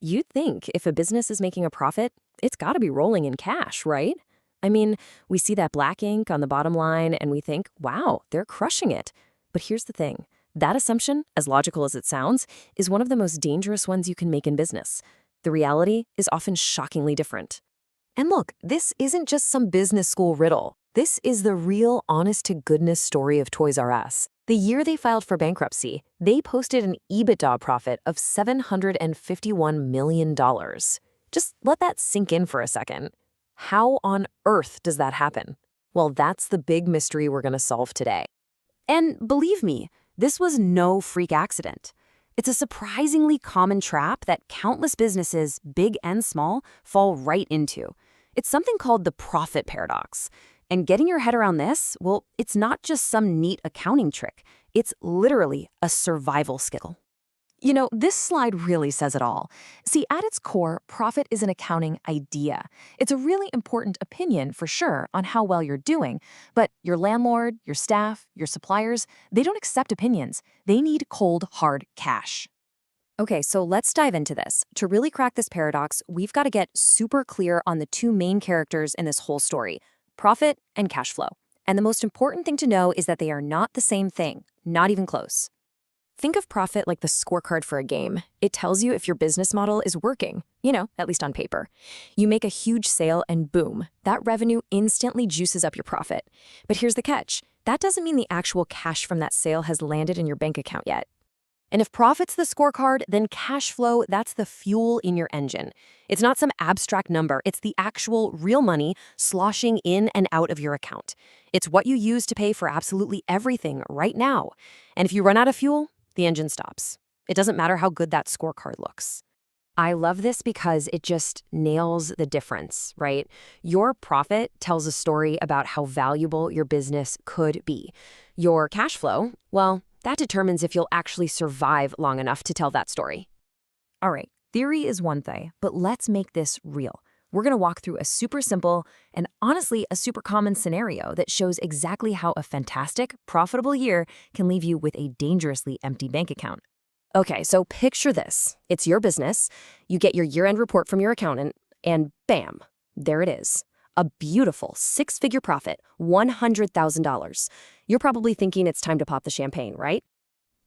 You'd think if a business is making a profit, it's got to be rolling in cash, right? I mean, we see that black ink on the bottom line and we think, wow, they're crushing it. But here's the thing. That assumption, as logical as it sounds, is one of the most dangerous ones you can make in business. The reality is often shockingly different. And look, this isn't just some business school riddle. This is the real, honest-to-goodness story of Toys R Us. The year they filed for bankruptcy, they posted an EBITDA profit of $751 million. Just let that sink in for a second. How on earth does that happen? Well, that's the big mystery we're going to solve today. And believe me, this was no freak accident. It's a surprisingly common trap that countless businesses, big and small, fall right into. It's something called the profit paradox. And getting your head around this, well, it's not just some neat accounting trick. It's literally a survival skill. You know, this slide really says it all. See, at its core, profit is an accounting idea. It's a really important opinion, for sure, on how well you're doing. But your landlord, your staff, your suppliers, they don't accept opinions. They need cold, hard cash. Okay, so let's dive into this. To really crack this paradox, we've got to get super clear on the two main characters in this whole story: profit and cash flow. And the most important thing to know is that they are not the same thing, not even close. Think of profit like the scorecard for a game. It tells you if your business model is working, at least on paper. You make a huge sale and boom, that revenue instantly juices up your profit. But here's the catch. That doesn't mean the actual cash from that sale has landed in your bank account yet. And if profit's the scorecard, then cash flow, that's the fuel in your engine. It's not some abstract number. It's the actual real money sloshing in and out of your account. It's what you use to pay for absolutely everything right now. And if you run out of fuel, the engine stops. It doesn't matter how good that scorecard looks. I love this because it just nails the difference, right? Your profit tells a story about how valuable your business could be. Your cash flow, well, that determines if you'll actually survive long enough to tell that story. All right, theory is one thing, but let's make this real. We're going to walk through a super simple and honestly a super common scenario that shows exactly how a fantastic, profitable year can leave you with a dangerously empty bank account. Okay, so picture this. It's your business. You get your year-end report from your accountant, and bam, there it is. A beautiful six-figure profit, $100,000. You're probably thinking it's time to pop the champagne, right?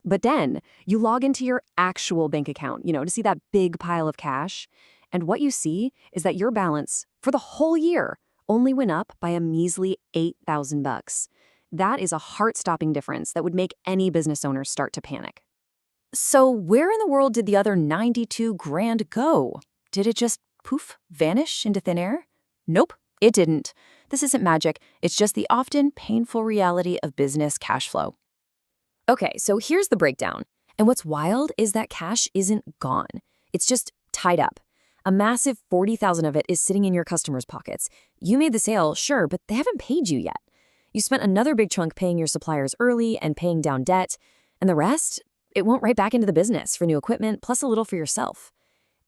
But then you log into your actual bank account, to see that big pile of cash. And what you see is that your balance for the whole year only went up by a measly $8,000. That is a heart-stopping difference that would make any business owner start to panic. So where in the world did the other 92 grand go? Did it just poof, vanish into thin air? Nope, it didn't. This isn't magic. It's just the often painful reality of business cash flow. Okay, so here's the breakdown. And what's wild is that cash isn't gone. It's just tied up. A massive $40,000 of it is sitting in your customers' pockets. You made the sale, sure, but they haven't paid you yet. You spent another big chunk paying your suppliers early and paying down debt, and the rest, it went right back into the business for new equipment, plus a little for yourself.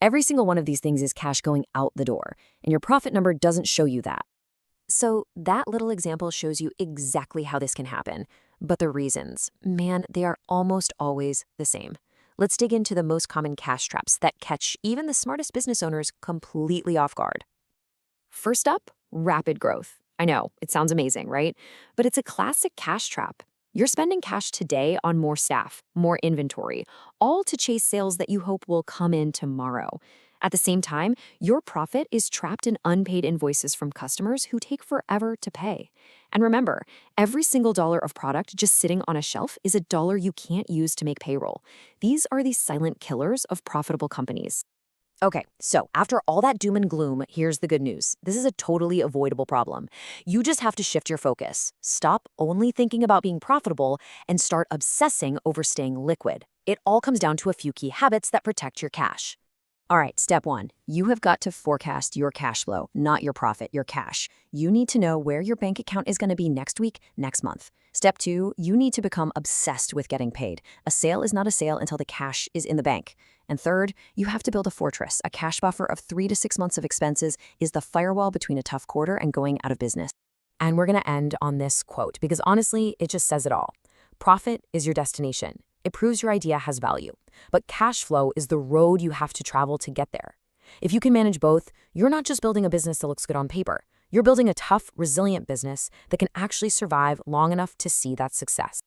Every single one of these things is cash going out the door, and your profit number doesn't show you that. So that little example shows you exactly how this can happen. But the reasons, man, they are almost always the same. Let's dig into the most common cash traps that catch even the smartest business owners completely off guard. First up, rapid growth. I know, it sounds amazing, right? But it's a classic cash trap. You're spending cash today on more staff, more inventory, all to chase sales that you hope will come in tomorrow. At the same time, your profit is trapped in unpaid invoices from customers who take forever to pay. And remember, every single dollar of product just sitting on a shelf is a dollar you can't use to make payroll. These are the silent killers of profitable companies. Okay, so after all that doom and gloom, here's the good news. This is a totally avoidable problem. You just have to shift your focus. Stop only thinking about being profitable and start obsessing over staying liquid. It all comes down to a few key habits that protect your cash. All right, step one, you have got to forecast your cash flow, not your profit, your cash. You need to know where your bank account is going to be next week, next month. Step two, you need to become obsessed with getting paid. A sale is not a sale until the cash is in the bank. And third, you have to build a fortress. A cash buffer of 3 to 6 months of expenses is the firewall between a tough quarter and going out of business. And we're going to end on this quote because honestly, it just says it all. Profit is your destination. It proves your idea has value. But cash flow is the road you have to travel to get there. If you can manage both, you're not just building a business that looks good on paper. You're building a tough, resilient business that can actually survive long enough to see that success.